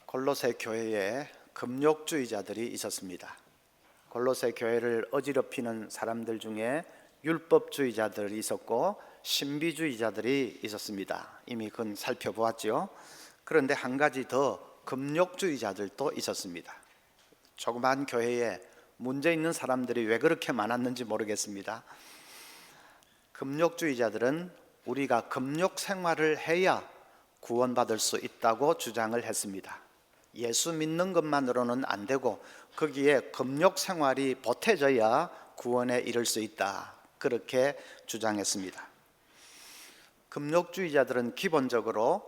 골로새 교회에 금욕주의자들이 있었습니다. 골로새 교회를 어지럽히는 사람들 중에 율법주의자들이 있었고 신비주의자들이 있었습니다. 이미 그건 살펴보았죠. 그런데 한 가지 더 금욕주의자들도 있었습니다. 조그만 교회에 문제 있는 사람들이 왜 그렇게 많았는지 모르겠습니다. 금욕주의자들은 우리가 금욕 생활을 해야 구원받을 수 있다고 주장을 했습니다. 예수 믿는 것만으로는 안 되고 거기에 금욕 생활이 보태져야 구원에 이를 수 있다, 그렇게 주장했습니다. 금욕주의자들은 기본적으로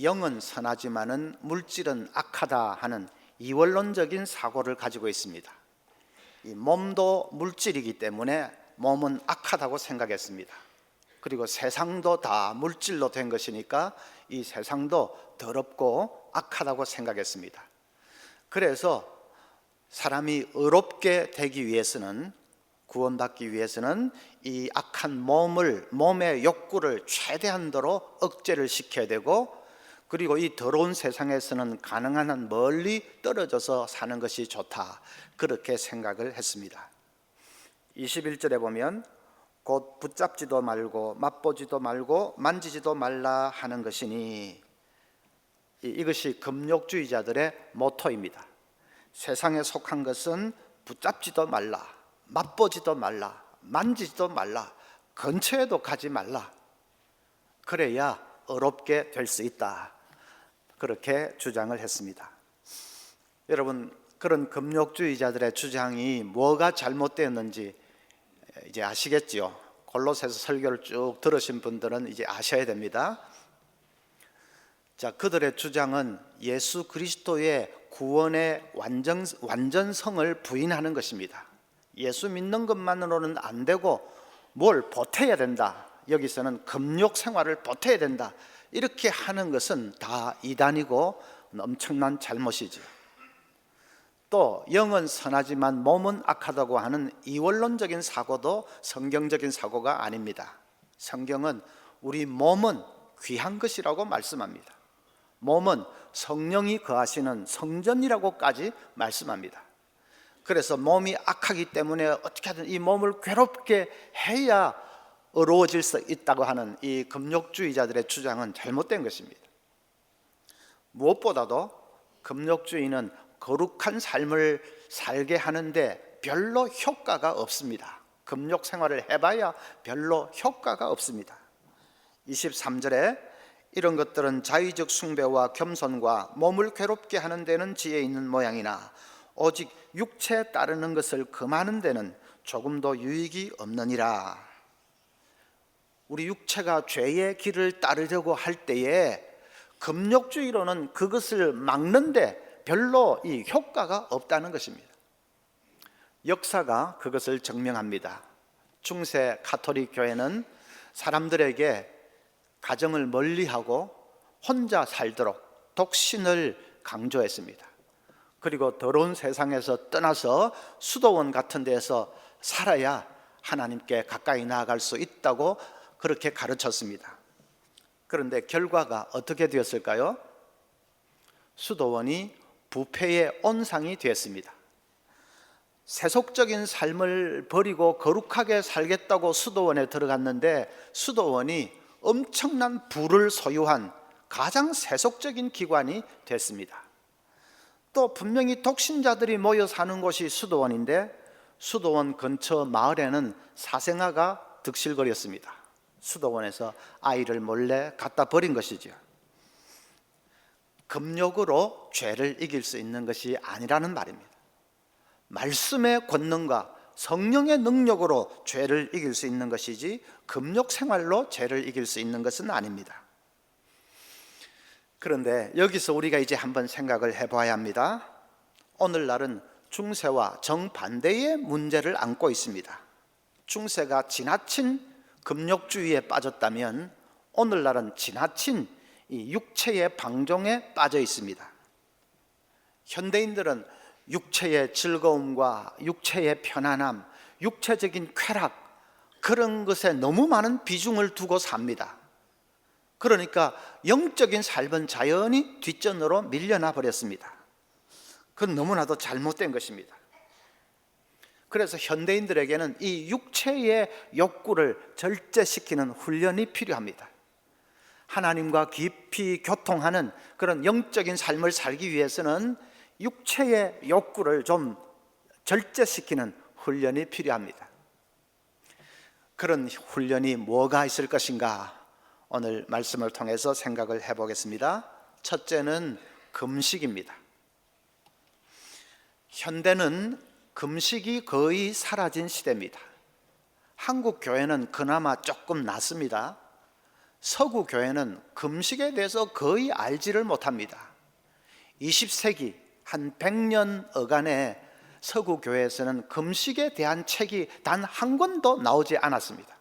영은 선하지만은 물질은 악하다 하는 이원론적인 사고를 가지고 있습니다. 이 몸도 물질이기 때문에 몸은 악하다고 생각했습니다. 그리고 세상도 다 물질로 된 것이니까 이 세상도 더럽고 악하다고 생각했습니다. 그래서 사람이 의롭게 되기 위해서는, 구원받기 위해서는 이 악한 몸의 욕구를 최대한도로 억제를 시켜야 되고, 그리고 이 더러운 세상에서는 가능한 한 멀리 떨어져서 사는 것이 좋다, 그렇게 생각을 했습니다. 21절에 보면 곧 붙잡지도 말고 맛보지도 말고 만지지도 말라 하는 것이니, 이것이 금욕주의자들의 모토입니다. 세상에 속한 것은 붙잡지도 말라, 맛보지도 말라, 만지지도 말라, 근처에도 가지 말라. 그래야 의롭게 될 수 있다, 그렇게 주장을 했습니다. 여러분, 그런 금욕주의자들의 주장이 뭐가 잘못되었는지 이제 아시겠죠? 골로새서 설교를 쭉 들으신 분들은 이제 아셔야 됩니다. 자, 그들의 주장은 예수 그리스도의 구원의 완전성을 부인하는 것입니다. 예수 믿는 것만으로는 안 되고 뭘 보태야 된다, 여기서는 금욕 생활을 보태야 된다, 이렇게 하는 것은 다 이단이고 엄청난 잘못이죠. 또 영은 선하지만 몸은 악하다고 하는 이원론적인 사고도 성경적인 사고가 아닙니다. 성경은 우리 몸은 귀한 것이라고 말씀합니다. 몸은 성령이 거하시는 성전이라고까지 말씀합니다. 그래서 몸이 악하기 때문에 어떻게든 이 몸을 괴롭게 해야 의로워질 수 있다고 하는 이 금욕주의자들의 주장은 잘못된 것입니다. 무엇보다도 금욕주의는 거룩한 삶을 살게 하는데 별로 효과가 없습니다. 금욕 생활을 해봐야 별로 효과가 없습니다. 23절에 이런 것들은 자의적 숭배와 겸손과 몸을 괴롭게 하는 데는 지혜 있는 모양이나 오직 육체에 따르는 것을 금하는 데는 조금도 유익이 없느니라. 우리 육체가 죄의 길을 따르려고 할 때에 금욕주의로는 그것을 막는데 별로 이 효과가 없다는 것입니다. 역사가 그것을 증명합니다. 중세 가톨릭 교회는 사람들에게 가정을 멀리하고 혼자 살도록 독신을 강조했습니다. 그리고 더러운 세상에서 떠나서 수도원 같은 데서 살아야 하나님께 가까이 나아갈 수 있다고 그렇게 가르쳤습니다. 그런데 결과가 어떻게 되었을까요? 수도원이 부패의 온상이 되었습니다. 세속적인 삶을 버리고 거룩하게 살겠다고 수도원에 들어갔는데 수도원이 엄청난 부를 소유한 가장 세속적인 기관이 됐습니다. 또 분명히 독신자들이 모여 사는 곳이 수도원인데 수도원 근처 마을에는 사생아가 득실거렸습니다. 수도원에서 아이를 몰래 갖다 버린 것이죠. 금욕으로 죄를 이길 수 있는 것이 아니라는 말입니다. 말씀의 권능과 성령의 능력으로 죄를 이길 수 있는 것이지 금욕 생활로 죄를 이길 수 있는 것은 아닙니다. 그런데 여기서 우리가 이제 한번 생각을 해봐야 합니다. 오늘날은 중세와 정반대의 문제를 안고 있습니다. 중세가 지나친 금욕주의에 빠졌다면 오늘날은 지나친 이 육체의 방종에 빠져 있습니다. 현대인들은 육체의 즐거움과 육체의 편안함, 육체적인 쾌락, 그런 것에 너무 많은 비중을 두고 삽니다. 그러니까 영적인 삶은 자연히 뒷전으로 밀려나 버렸습니다. 그건 너무나도 잘못된 것입니다. 그래서 현대인들에게는 이 육체의 욕구를 절제시키는 훈련이 필요합니다. 하나님과 깊이 교통하는 그런 영적인 삶을 살기 위해서는 육체의 욕구를 좀 절제시키는 훈련이 필요합니다. 그런 훈련이 뭐가 있을 것인가? 오늘 말씀을 통해서 생각을 해보겠습니다. 첫째는 금식입니다. 현대는 금식이 거의 사라진 시대입니다. 한국 교회는 그나마 조금 낫습니다. 서구 교회는 금식에 대해서 거의 알지를 못합니다. 20세기 한 100년 어간에 서구 교회에서는 금식에 대한 책이 단 한 권도 나오지 않았습니다.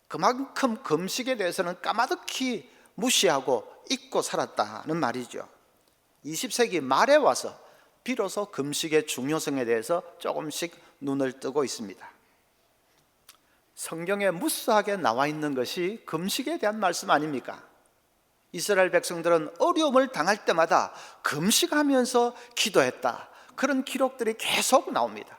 그만큼 금식에 대해서는 까마득히 무시하고 잊고 살았다는 말이죠. 20세기 말에 와서 비로소 금식의 중요성에 대해서 조금씩 눈을 뜨고 있습니다. 성경에 무수하게 나와 있는 것이 금식에 대한 말씀 아닙니까? 이스라엘 백성들은 어려움을 당할 때마다 금식하면서 기도했다, 그런 기록들이 계속 나옵니다.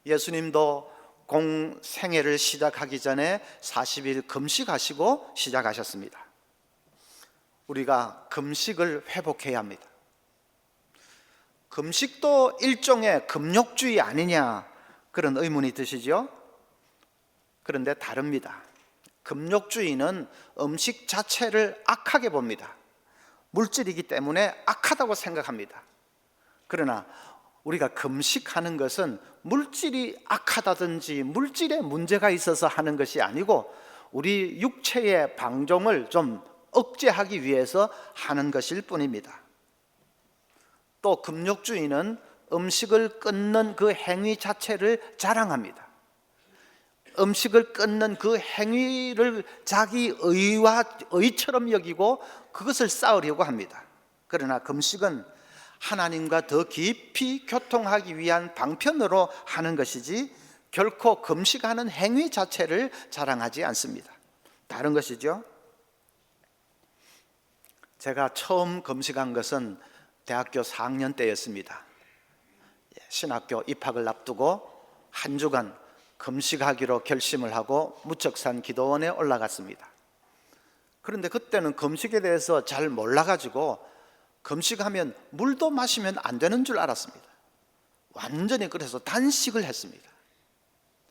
예수님도 공생애를 시작하기 전에 40일 금식하시고 시작하셨습니다. 우리가 금식을 회복해야 합니다. 금식도 일종의 금욕주의 아니냐, 그런 의문이 드시죠? 그런데 다릅니다. 금욕주의는 음식 자체를 악하게 봅니다. 물질이기 때문에 악하다고 생각합니다. 그러나 우리가 금식하는 것은 물질이 악하다든지 물질에 문제가 있어서 하는 것이 아니고 우리 육체의 방종을 좀 억제하기 위해서 하는 것일 뿐입니다. 또 금욕주의는 음식을 끊는 그 행위 자체를 자랑합니다. 음식을 끊는 그 행위를 자기 의처럼 여기고 그것을 쌓으려고 합니다. 그러나 금식은 하나님과 더 깊이 교통하기 위한 방편으로 하는 것이지 결코 금식하는 행위 자체를 자랑하지 않습니다. 다른 것이죠. 제가 처음 금식한 것은 대학교 4학년 때였습니다. 신학교 입학을 앞두고 한 주간 금식하기로 결심을 하고 무척산 기도원에 올라갔습니다. 그런데 그때는 금식에 대해서 잘 몰라가지고 금식하면 물도 마시면 안 되는 줄 알았습니다. 완전히 그래서 단식을 했습니다.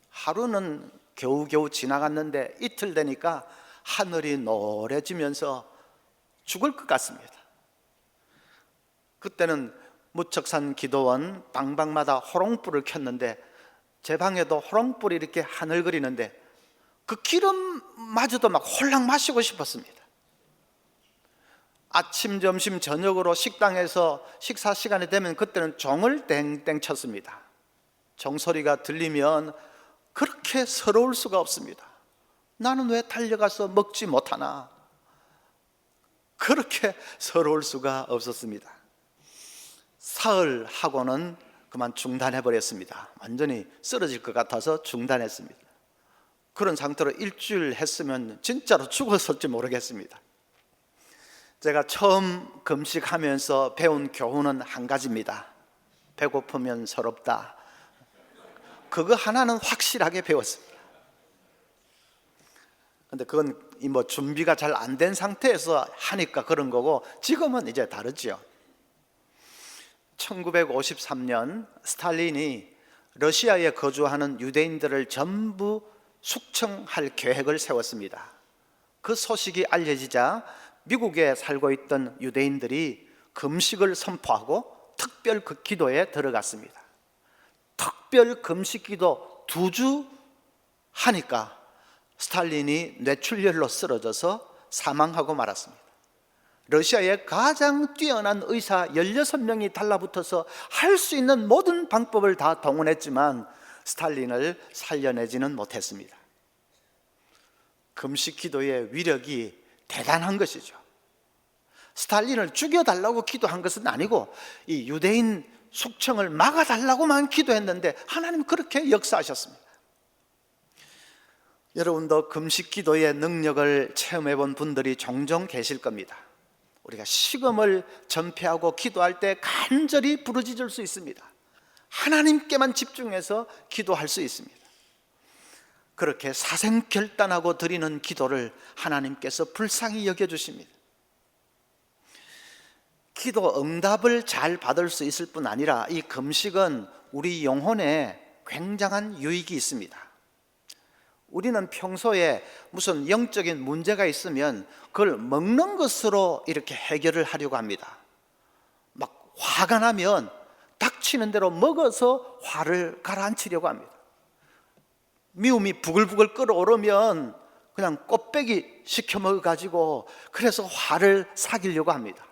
하루는 겨우겨우 지나갔는데 이틀 되니까 하늘이 노래지면서 죽을 것 같습니다. 그때는 무척산 기도원 방방마다 호롱불을 켰는데 제 방에도 호롱불이 이렇게 하늘거리는데 그 기름마저도 막 홀랑 마시고 싶었습니다. 아침, 점심, 저녁으로 식당에서 식사 시간이 되면 그때는 종을 땡땡 쳤습니다. 종소리가 들리면 그렇게 서러울 수가 없습니다. 나는 왜 달려가서 먹지 못하나? 그렇게 서러울 수가 없었습니다. 사흘하고는 그만 중단해버렸습니다. 완전히 쓰러질 것 같아서 중단했습니다. 그런 상태로 일주일 했으면 진짜로 죽었을지 모르겠습니다. 제가 처음 금식하면서 배운 교훈은 한 가지입니다. 배고프면 서럽다. 그거 하나는 확실하게 배웠습니다. 근데 그건 뭐 준비가 잘 안 된 상태에서 하니까 그런 거고 지금은 이제 다르죠. 1953년 스탈린이 러시아에 거주하는 유대인들을 전부 숙청할 계획을 세웠습니다. 그 소식이 알려지자 미국에 살고 있던 유대인들이 금식을 선포하고 특별 기도에 들어갔습니다. 특별 금식 기도 2주 하니까 스탈린이 뇌출혈로 쓰러져서 사망하고 말았습니다. 러시아의 가장 뛰어난 의사 16명이 달라붙어서 할 수 있는 모든 방법을 다 동원했지만 스탈린을 살려내지는 못했습니다. 금식 기도의 위력이 대단한 것이죠. 스탈린을 죽여달라고 기도한 것은 아니고 이 유대인 숙청을 막아달라고만 기도했는데 하나님 그렇게 역사하셨습니다. 여러분도 금식 기도의 능력을 체험해 본 분들이 종종 계실 겁니다. 우리가 식음을 전폐하고 기도할 때 간절히 부르짖을 수 있습니다. 하나님께만 집중해서 기도할 수 있습니다. 그렇게 사생결단하고 드리는 기도를 하나님께서 불쌍히 여겨주십니다. 기도 응답을 잘 받을 수 있을 뿐 아니라 이 금식은 우리 영혼에 굉장한 유익이 있습니다. 우리는 평소에 무슨 영적인 문제가 있으면 그걸 먹는 것으로 이렇게 해결을 하려고 합니다. 막 화가 나면 닥치는 대로 먹어서 화를 가라앉히려고 합니다. 미움이 부글부글 끓어오르면 그냥 꽃배기 시켜 먹어가지고 그래서 화를 사귀려고 합니다.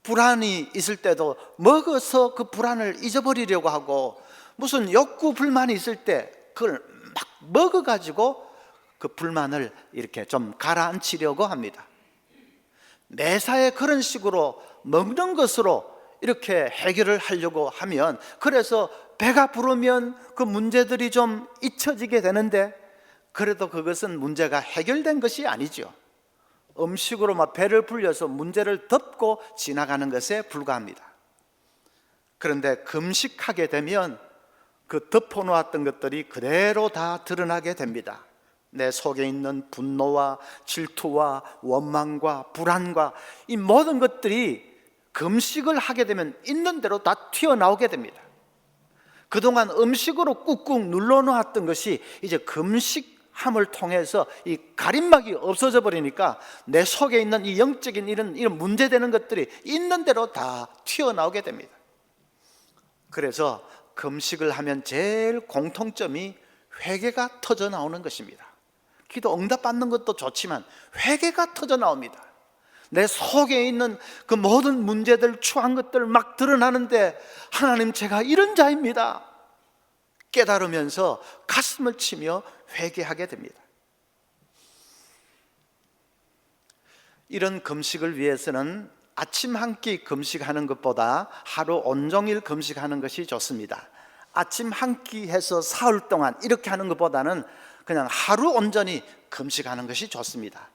불안이 있을 때도 먹어서 그 불안을 잊어버리려고 하고, 무슨 욕구 불만이 있을 때 그걸 막 먹어가지고 그 불만을 이렇게 좀 가라앉히려고 합니다. 매사에 그런 식으로 먹는 것으로 이렇게 해결을 하려고 하면, 그래서 배가 부르면 그 문제들이 좀 잊혀지게 되는데, 그래도 그것은 문제가 해결된 것이 아니죠. 음식으로 막 배를 불려서 문제를 덮고 지나가는 것에 불과합니다. 그런데 금식하게 되면 그 덮어놓았던 것들이 그대로 다 드러나게 됩니다. 내 속에 있는 분노와 질투와 원망과 불안과 이 모든 것들이 금식을 하게 되면 있는 대로 다 튀어나오게 됩니다. 그동안 음식으로 꾹꾹 눌러놓았던 것이 이제 금식함을 통해서 이 가림막이 없어져 버리니까 내 속에 있는 이 영적인 이런 문제되는 것들이 있는 대로 다 튀어나오게 됩니다. 그래서 금식을 하면 제일 공통점이 회개가 터져 나오는 것입니다. 기도 응답받는 것도 좋지만 회개가 터져 나옵니다. 내 속에 있는 그 모든 문제들, 추한 것들 막 드러나는데, 하나님 제가 이런 자입니다 깨달으면서 가슴을 치며 회개하게 됩니다. 이런 금식을 위해서는 아침 한 끼 금식하는 것보다 하루 온종일 금식하는 것이 좋습니다. 아침 한 끼 해서 사흘 동안 이렇게 하는 것보다는 그냥 하루 온전히 금식하는 것이 좋습니다.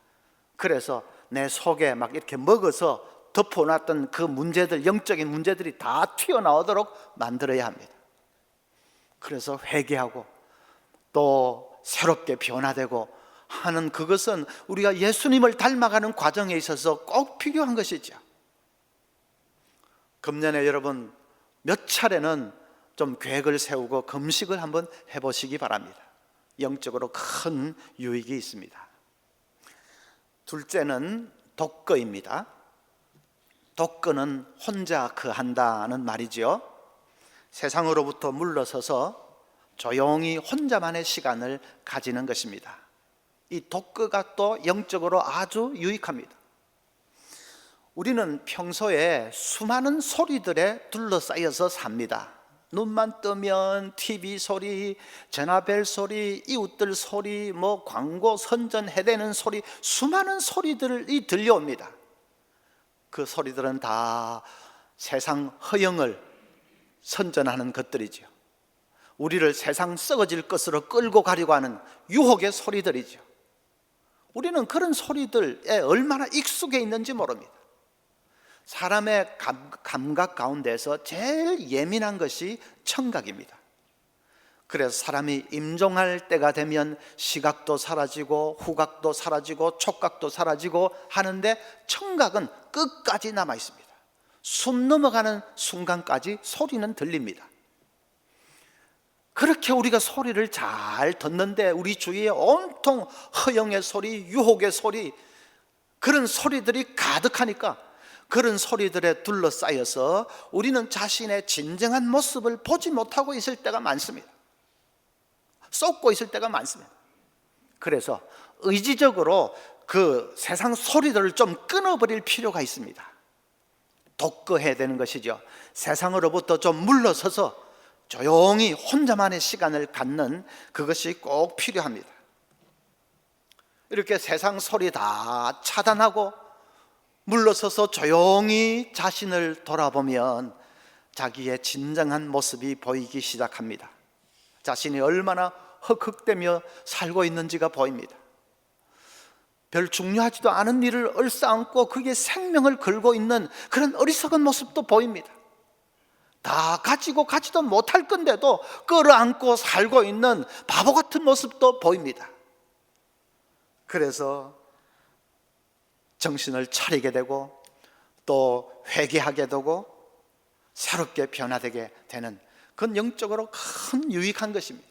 그래서 내 속에 막 이렇게 먹어서 덮어놨던 그 문제들, 영적인 문제들이 다 튀어나오도록 만들어야 합니다. 그래서 회개하고 또 새롭게 변화되고 하는 그것은 우리가 예수님을 닮아가는 과정에 있어서 꼭 필요한 것이죠. 금년에 여러분 몇 차례는 좀 계획을 세우고 금식을 한번 해보시기 바랍니다. 영적으로 큰 유익이 있습니다. 둘째는 독거입니다. 독거는 혼자 거한다는 말이죠. 세상으로부터 물러서서 조용히 혼자만의 시간을 가지는 것입니다. 이 독거가 또 영적으로 아주 유익합니다. 우리는 평소에 수많은 소리들에 둘러싸여서 삽니다. 눈만 뜨면 TV 소리, 전화벨 소리, 이웃들 소리, 뭐 광고 선전 해대는 소리, 수많은 소리들이 들려옵니다. 그 소리들은 다 세상 허영을 선전하는 것들이죠. 우리를 세상 썩어질 것으로 끌고 가려고 하는 유혹의 소리들이죠. 우리는 그런 소리들에 얼마나 익숙해 있는지 모릅니다. 사람의 감각 가운데서 제일 예민한 것이 청각입니다. 그래서 사람이 임종할 때가 되면 시각도 사라지고 후각도 사라지고 촉각도 사라지고 하는데, 청각은 끝까지 남아 있습니다. 숨 넘어가는 순간까지 소리는 들립니다. 그렇게 우리가 소리를 잘 듣는데, 우리 주위에 온통 허영의 소리, 유혹의 소리, 그런 소리들이 가득하니까 그런 소리들에 둘러싸여서 우리는 자신의 진정한 모습을 보지 못하고 있을 때가 많습니다. 쏟고 있을 때가 많습니다. 그래서 의지적으로 그 세상 소리들을 좀 끊어버릴 필요가 있습니다. 독거해야 되는 것이죠. 세상으로부터 좀 물러서서 조용히 혼자만의 시간을 갖는 그것이 꼭 필요합니다. 이렇게 세상 소리 다 차단하고 물러서서 조용히 자신을 돌아보면 자기의 진정한 모습이 보이기 시작합니다. 자신이 얼마나 헉헉대며 살고 있는지가 보입니다. 별 중요하지도 않은 일을 얼싸안고 그게 생명을 걸고 있는 그런 어리석은 모습도 보입니다. 다 가지고 가지도 못할 건데도 끌어안고 살고 있는 바보 같은 모습도 보입니다. 그래서 정신을 차리게 되고 또 회개하게 되고 새롭게 변화되게 되는 그건 영적으로 큰 유익한 것입니다.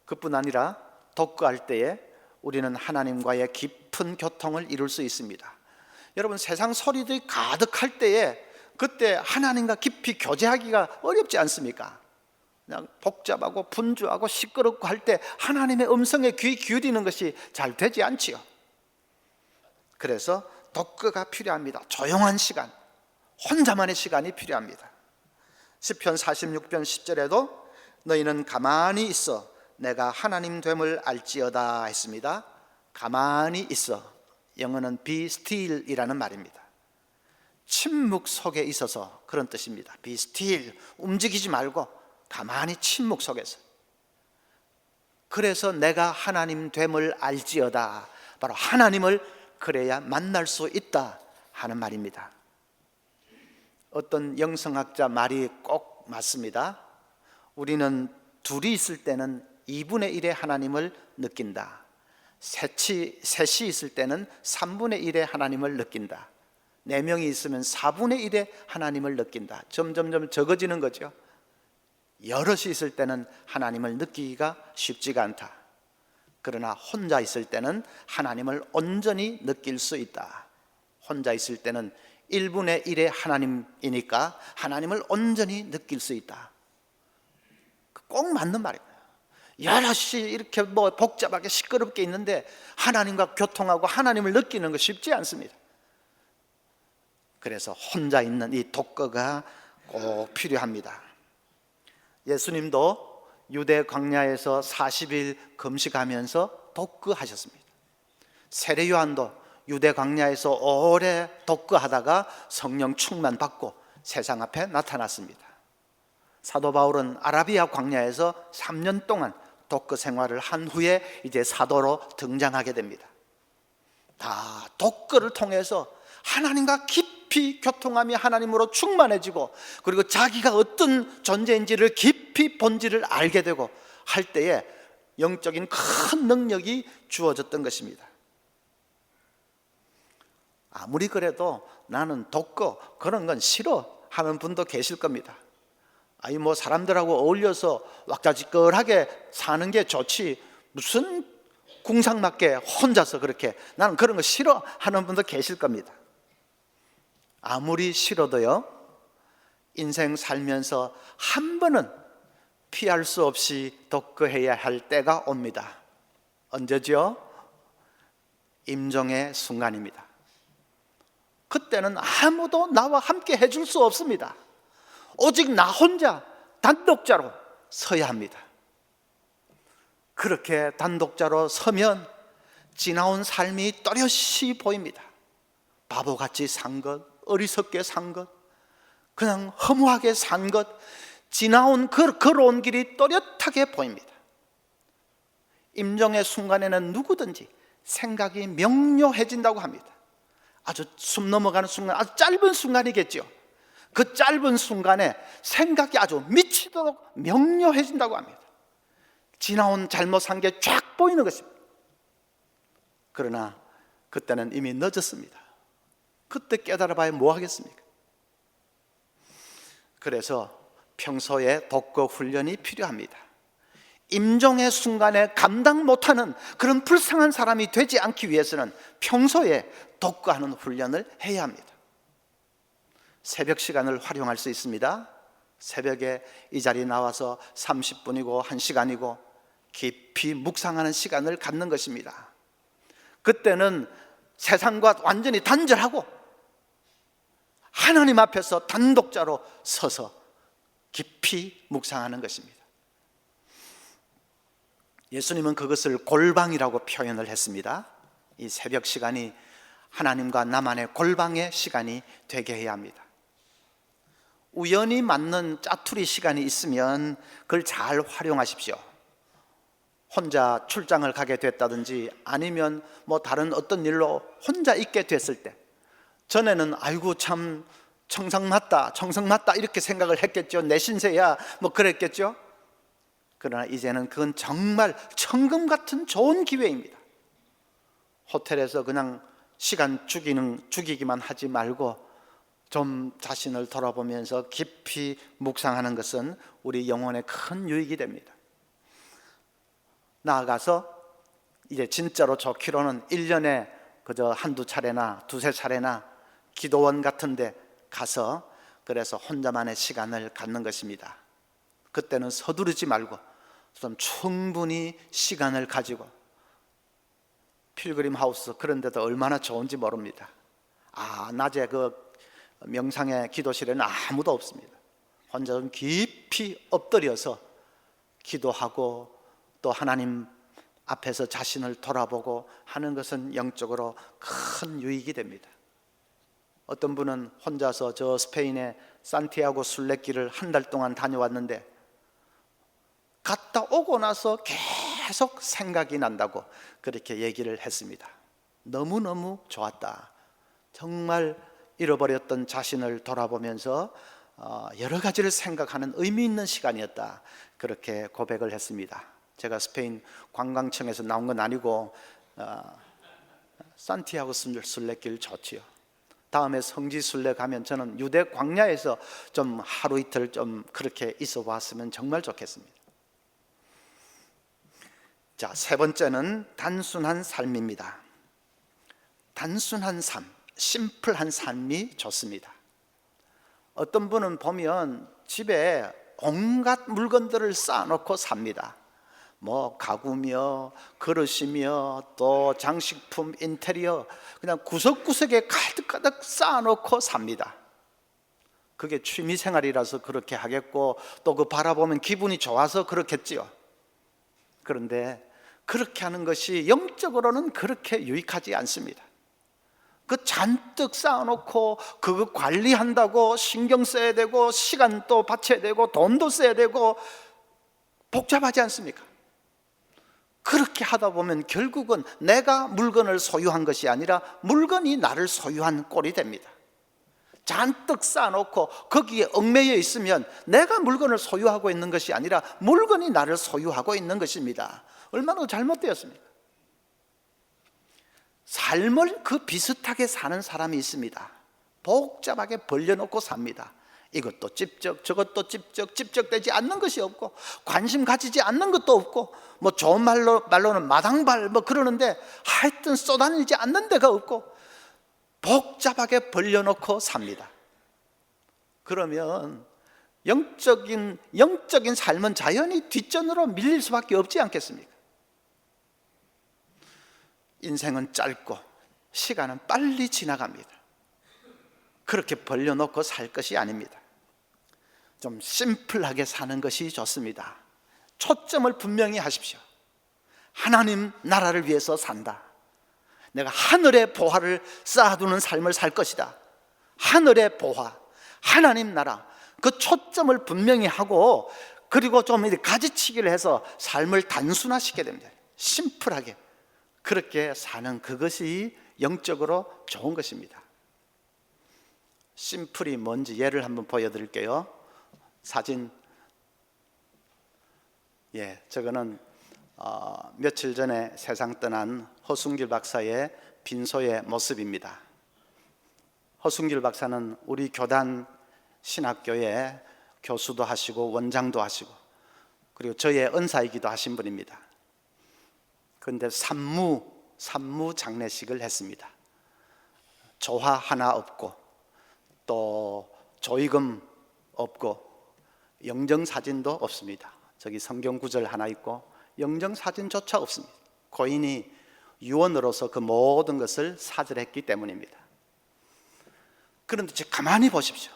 그뿐 아니라 독거할 때에 우리는 하나님과의 깊은 교통을 이룰 수 있습니다. 여러분, 세상 소리들이 가득할 때에 그때 하나님과 깊이 교제하기가 어렵지 않습니까? 그냥 복잡하고 분주하고 시끄럽고 할 때 하나님의 음성에 귀 기울이는 것이 잘 되지 않지요. 그래서 독거가 필요합니다. 조용한 시간, 혼자만의 시간이 필요합니다. 시편 46편 10절에도 너희는 가만히 있어 내가 하나님 됨을 알지어다 했습니다. 가만히 있어, 영어는 be still 이라는 말입니다. 침묵 속에 있어서 그런 뜻입니다. be still, 움직이지 말고 가만히 침묵 속에서. 그래서 내가 하나님 됨을 알지어다, 바로 하나님을 그래야 만날 수 있다 하는 말입니다. 어떤 영성학자 말이 꼭 맞습니다. 우리는 둘이 있을 때는 2분의 1의 하나님을 느낀다. 셋이 있을 때는 3분의 1의 하나님을 느낀다. 4명이 있으면 4분의 1의 하나님을 느낀다. 점점 적어지는 거죠. 여럿이 있을 때는 하나님을 느끼기가 쉽지가 않다. 그러나 혼자 있을 때는 하나님을 온전히 느낄 수 있다. 혼자 있을 때는 1분의 1의 하나님이니까 하나님을 온전히 느낄 수 있다. 꼭 맞는 말이에요. 여럿이 이렇게 복잡하게 시끄럽게 있는데 하나님과 교통하고 하나님을 느끼는 거 쉽지 않습니다. 그래서 혼자 있는 이 독거가 꼭 필요합니다. 예수님도 유대 광야에서 40일 금식하면서 독거하셨습니다. 세례 요한도 유대 광야에서 오래 독거하다가 성령 충만 받고 세상 앞에 나타났습니다. 사도 바울은 아라비아 광야에서 3년 동안 독거 생활을 한 후에 이제 사도로 등장하게 됩니다. 다 독거를 통해서 하나님과 깊이 교통하며 하나님으로 충만해지고, 그리고 자기가 어떤 존재인지를 깊이 본질을 알게 되고 할 때에 영적인 큰 능력이 주어졌던 것입니다. 아무리 그래도 나는 독거 그런 건 싫어 하는 분도 계실 겁니다. 아니 사람들하고 어울려서 왁자지껄하게 사는 게 좋지 무슨 궁상맞게 혼자서 그렇게 나는 그런 거 싫어 하는 분도 계실 겁니다. 아무리 싫어도요, 인생 살면서 한 번은 피할 수 없이 독거해야 할 때가 옵니다. 언제죠? 임종의 순간입니다. 그때는 아무도 나와 함께 해줄 수 없습니다. 오직 나 혼자 단독자로 서야 합니다. 그렇게 단독자로 서면 지나온 삶이 또렷이 보입니다. 바보같이 산 것, 어리석게 산 것, 그냥 허무하게 산 것, 지나온 걸어온 길이 또렷하게 보입니다. 임종의 순간에는 누구든지 생각이 명료해진다고 합니다. 아주 숨 넘어가는 순간, 아주 짧은 순간이겠죠. 그 짧은 순간에 생각이 아주 미치도록 명료해진다고 합니다. 지나온 잘못한 게 쫙 보이는 것입니다. 그러나 그때는 이미 늦었습니다. 그때 깨달아 봐야 뭐 하겠습니까? 그래서 평소에 독거 훈련이 필요합니다. 임종의 순간에 감당 못하는 그런 불쌍한 사람이 되지 않기 위해서는 평소에 독거하는 훈련을 해야 합니다. 새벽 시간을 활용할 수 있습니다. 새벽에 이 자리에 나와서 30분이고 1시간이고 깊이 묵상하는 시간을 갖는 것입니다. 그때는 세상과 완전히 단절하고 하나님 앞에서 단독자로 서서 깊이 묵상하는 것입니다. 예수님은 그것을 골방이라고 표현을 했습니다. 이 새벽 시간이 하나님과 나만의 골방의 시간이 되게 해야 합니다. 우연히 맞는 짜투리 시간이 있으면 그걸 잘 활용하십시오. 혼자 출장을 가게 됐다든지 아니면 뭐 다른 어떤 일로 혼자 있게 됐을 때, 전에는 아이고 참 청성맞다 이렇게 생각을 했겠죠. 내 신세야 뭐 그랬겠죠. 그러나 이제는 그건 정말 천금 같은 좋은 기회입니다. 호텔에서 그냥 시간 죽이기만 하지 말고 좀 자신을 돌아보면서 깊이 묵상하는 것은 우리 영혼에 큰 유익이 됩니다. 나아가서 이제 진짜로 좋기로는 1년에 그저 한두 차례나 두세 차례나 기도원 같은 데 가서 그래서 혼자만의 시간을 갖는 것입니다. 그때는 서두르지 말고 좀 충분히 시간을 가지고, 필그림 하우스 그런 데도 얼마나 좋은지 모릅니다. 낮에 그 명상의 기도실에는 아무도 없습니다. 혼자 좀 깊이 엎드려서 기도하고 또 하나님 앞에서 자신을 돌아보고 하는 것은 영적으로 큰 유익이 됩니다. 어떤 분은 혼자서 저 스페인의 산티아고 순례길을 한 달 동안 다녀왔는데 갔다 오고 나서 계속 생각이 난다고 그렇게 얘기를 했습니다. 너무너무 좋았다. 정말 잃어버렸던 자신을 돌아보면서 여러 가지를 생각하는 의미 있는 시간이었다. 그렇게 고백을 했습니다. 제가 스페인 관광청에서 나온 건 아니고 산티아고 순례길 좋지요. 다음에 성지 순례 가면 저는 유대 광야에서 좀 하루 이틀 좀 그렇게 있어 봤으면 정말 좋겠습니다. 자, 세 번째는 단순한 삶입니다. 단순한 삶, 심플한 삶이 좋습니다. 어떤 분은 보면 집에 온갖 물건들을 쌓아놓고 삽니다. 뭐 가구며 그릇이며 또 장식품, 인테리어, 그냥 구석구석에 가득가득 쌓아놓고 삽니다. 그게 취미생활이라서 그렇게 하겠고 또 그 바라보면 기분이 좋아서 그렇겠지요. 그런데 그렇게 하는 것이 영적으로는 그렇게 유익하지 않습니다. 그 잔뜩 쌓아놓고 그거 관리한다고 신경 써야 되고 시간도 바쳐야 되고 돈도 써야 되고 복잡하지 않습니까? 그렇게 하다 보면 결국은 내가 물건을 소유한 것이 아니라 물건이 나를 소유한 꼴이 됩니다. 잔뜩 쌓아놓고 거기에 얽매여 있으면 내가 물건을 소유하고 있는 것이 아니라 물건이 나를 소유하고 있는 것입니다. 얼마나 잘못되었습니까? 삶을 그 비슷하게 사는 사람이 있습니다. 복잡하게 벌려놓고 삽니다. 이것도 찝적 저것도 찝적되지 않는 것이 없고 관심 가지지 않는 것도 없고 뭐 좋은 말로는 마당발 뭐 그러는데 하여튼 쏟아내지 않는 데가 없고 복잡하게 벌려놓고 삽니다. 그러면 영적인 삶은 자연히 뒷전으로 밀릴 수밖에 없지 않겠습니까? 인생은 짧고 시간은 빨리 지나갑니다. 그렇게 벌려놓고 살 것이 아닙니다. 좀 심플하게 사는 것이 좋습니다. 초점을 분명히 하십시오. 하나님 나라를 위해서 산다. 내가 하늘의 보화를 쌓아두는 삶을 살 것이다. 하늘의 보화, 하나님 나라, 그 초점을 분명히 하고 그리고 좀 가지치기를 해서 삶을 단순화시켜야 됩니다. 심플하게 그렇게 사는 그것이 영적으로 좋은 것입니다. 심플이 뭔지 예를 한번 보여드릴게요. 사진. 저거는 며칠 전에 세상 떠난 허순길 박사의 빈소의 모습입니다. 허순길 박사는 우리 교단 신학교에 교수도 하시고 원장도 하시고 그리고 저의 은사이기도 하신 분입니다. 그런데 산무 장례식을 했습니다. 조화 하나 없고 또 조의금 없고 영정사진도 없습니다. 저기 성경 구절 하나 있고 영정사진조차 없습니다. 고인이 유언으로서 그 모든 것을 사절했기 때문입니다. 그런데 가만히 보십시오.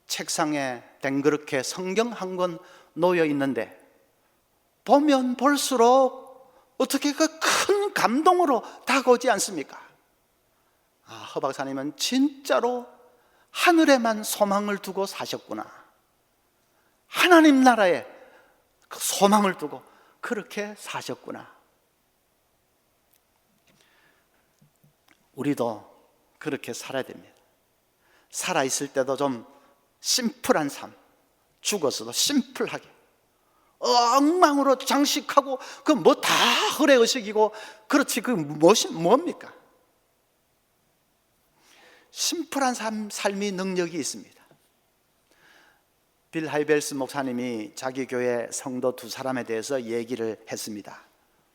책상에 댕그렇게 성경 한 권 놓여 있는데 보면 볼수록 어떻게 그 큰 감동으로 다가오지 않습니까? 허 박사님은 진짜로 하늘에만 소망을 두고 사셨구나. 하나님 나라에 그 소망을 두고 그렇게 사셨구나. 우리도 그렇게 살아야 됩니다. 살아있을 때도 좀 심플한 삶, 죽어서도 심플하게, 엉망으로 장식하고 그 뭐 다 허례의식이고, 그렇지 그 무엇이 뭡니까? 심플한 삶이 능력이 있습니다. 빌 하이벨스 목사님이 자기 교회 성도 두 사람에 대해서 얘기를 했습니다.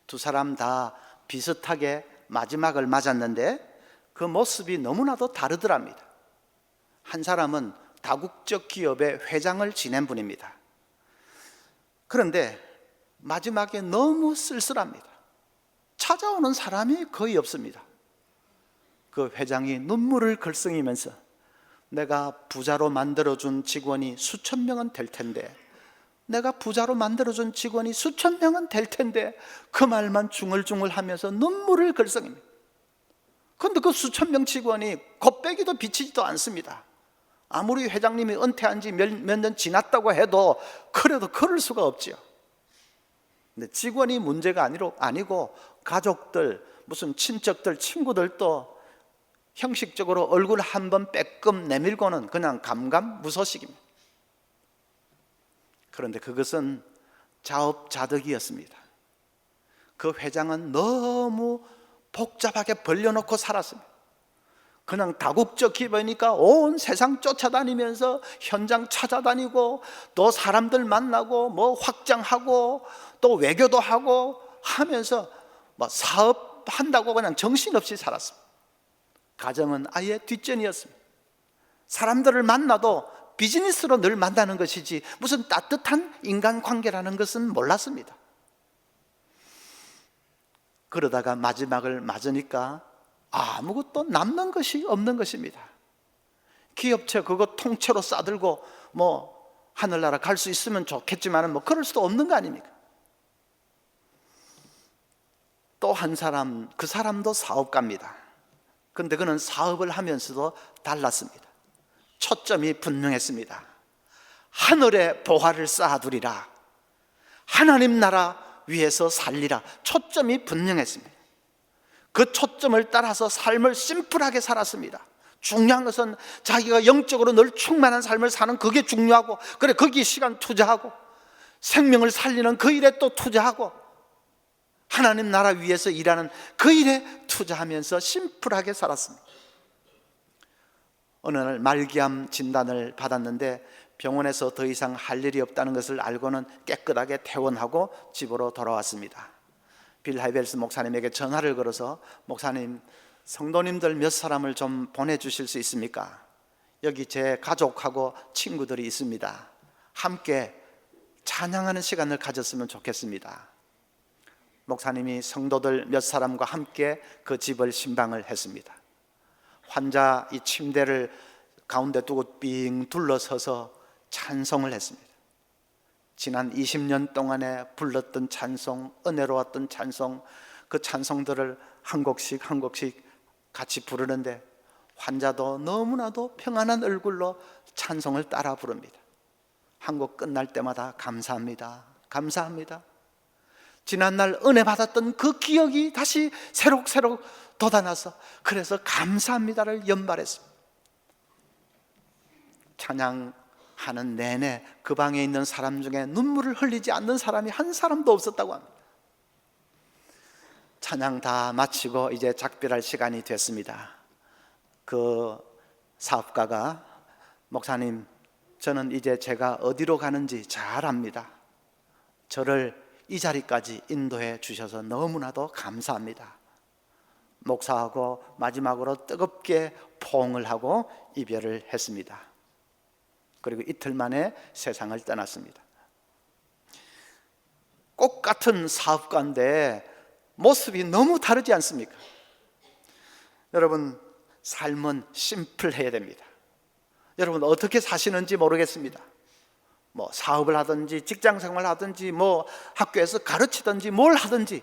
두 사람 다 비슷하게 마지막을 맞았는데 그 모습이 너무나도 다르더랍니다. 한 사람은 다국적 기업의 회장을 지낸 분입니다. 그런데 마지막에 너무 쓸쓸합니다. 찾아오는 사람이 거의 없습니다. 그 회장이 눈물을 글썽이면서 내가 부자로 만들어준 직원이 수천 명은 될 텐데, 내가 부자로 만들어준 직원이 수천 명은 될 텐데, 그 말만 중얼중얼 하면서 눈물을 글썽입니다. 그런데 그 수천 명 직원이 곱빼기도 비치지도 않습니다. 아무리 회장님이 은퇴한 지 몇 년 지났다고 해도 그래도 그럴 수가 없지요. 근데 직원이 문제가 아니고 가족들, 무슨 친척들, 친구들도 형식적으로 얼굴 한 번 빼끔 내밀고는 그냥 감감무소식입니다. 그런데 그것은 자업자득이었습니다. 그 회장은 너무 복잡하게 벌려놓고 살았습니다. 그냥 다국적 기업이니까 온 세상 쫓아다니면서 현장 찾아다니고, 또 사람들 만나고 뭐 확장하고 또 외교도 하고 하면서 뭐 사업한다고 그냥 정신없이 살았습니다. 가정은 아예 뒷전이었습니다. 사람들을 만나도 비즈니스로 늘 만나는 것이지 무슨 따뜻한 인간관계라는 것은 몰랐습니다. 그러다가 마지막을 맞으니까 아무것도 남는 것이 없는 것입니다. 기업체 그거 통째로 싸들고 뭐 하늘나라 갈 수 있으면 좋겠지만 뭐 그럴 수도 없는 거 아닙니까? 또 한 사람, 그 사람도 사업가입니다. 근데 그는 사업을 하면서도 달랐습니다. 초점이 분명했습니다. 하늘에 보화를 쌓아두리라, 하나님 나라 위에서 살리라. 초점이 분명했습니다. 그 초점을 따라서 삶을 심플하게 살았습니다. 중요한 것은 자기가 영적으로 늘 충만한 삶을 사는 그게 중요하고, 그래 거기에 시간 투자하고 생명을 살리는 그 일에 또 투자하고 하나님 나라 위에서 일하는 그 일에 투자하면서 심플하게 살았습니다. 어느 날 말기암 진단을 받았는데 병원에서 더 이상 할 일이 없다는 것을 알고는 깨끗하게 퇴원하고 집으로 돌아왔습니다. 빌 하이벨스 목사님에게 전화를 걸어서 목사님, 성도님들 몇 사람을 좀 보내주실 수 있습니까? 여기 제 가족하고 친구들이 있습니다. 함께 찬양하는 시간을 가졌으면 좋겠습니다. 목사님이 성도들 몇 사람과 함께 그 집을 신방을 했습니다. 환자 이 침대를 가운데 두고 빙 둘러서서 찬송을 했습니다. 지난 20년 동안에 불렀던 찬송, 은혜로웠던 찬송, 그 찬송들을 한 곡씩 한 곡씩 같이 부르는데 환자도 너무나도 평안한 얼굴로 찬송을 따라 부릅니다. 한 곡 끝날 때마다 감사합니다, 감사합니다. 지난날 은혜 받았던 그 기억이 다시 새록새록 돋아나서 그래서 감사합니다를 연발했습니다. 찬양하는 내내 그 방에 있는 사람 중에 눈물을 흘리지 않는 사람이 한 사람도 없었다고 합니다. 찬양 다 마치고 이제 작별할 시간이 됐습니다. 그 사업가가 목사님, 저는 이제 제가 어디로 가는지 잘 압니다. 저를 이 자리까지 인도해 주셔서 너무나도 감사합니다. 목사하고 마지막으로 뜨겁게 포옹을 하고 이별을 했습니다. 그리고 이틀 만에 세상을 떠났습니다. 꽃 같은 사업가인데 모습이 너무 다르지 않습니까? 여러분, 삶은 심플해야 됩니다. 여러분 어떻게 사시는지 모르겠습니다. 뭐 사업을 하든지 직장 생활을 하든지 뭐 학교에서 가르치든지 뭘 하든지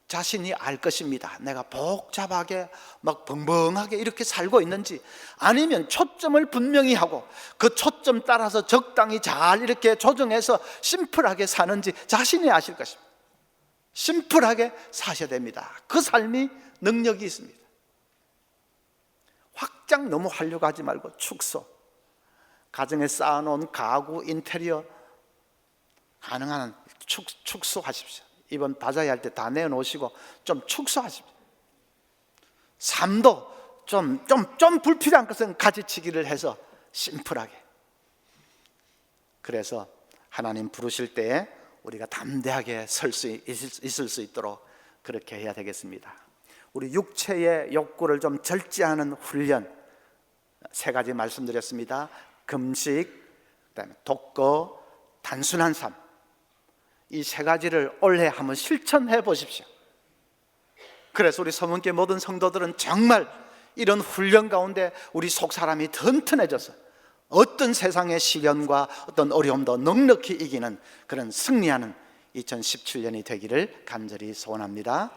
자신이 알 것입니다. 내가 복잡하게 막 벙벙하게 이렇게 살고 있는지, 아니면 초점을 분명히 하고 그 초점 따라서 적당히 잘 이렇게 조정해서 심플하게 사는지 자신이 아실 것입니다. 심플하게 사셔야 됩니다. 그 삶이 능력이 있습니다. 확장 너무 하려고 하지 말고 축소, 가정에 쌓아놓은 가구, 인테리어 가능한 한 축소하십시오. 이번 바자회 할 때 다 내놓으시고 좀 축소하십시오. 삶도 좀 불필요한 것은 가지치기를 해서 심플하게. 그래서 하나님 부르실 때 우리가 담대하게 설 수 있을 수 있도록 그렇게 해야 되겠습니다. 우리 육체의 욕구를 좀 절제하는 훈련 3가지 말씀드렸습니다. 금식, 그다음에 독거, 단순한 삶. 이 3가지를 올해 한번 실천해 보십시오. 그래서 우리 서문교회 모든 성도들은 정말 이런 훈련 가운데 우리 속 사람이 튼튼해져서 어떤 세상의 시련과 어떤 어려움도 넉넉히 이기는 그런 승리하는 2017년이 되기를 간절히 소원합니다.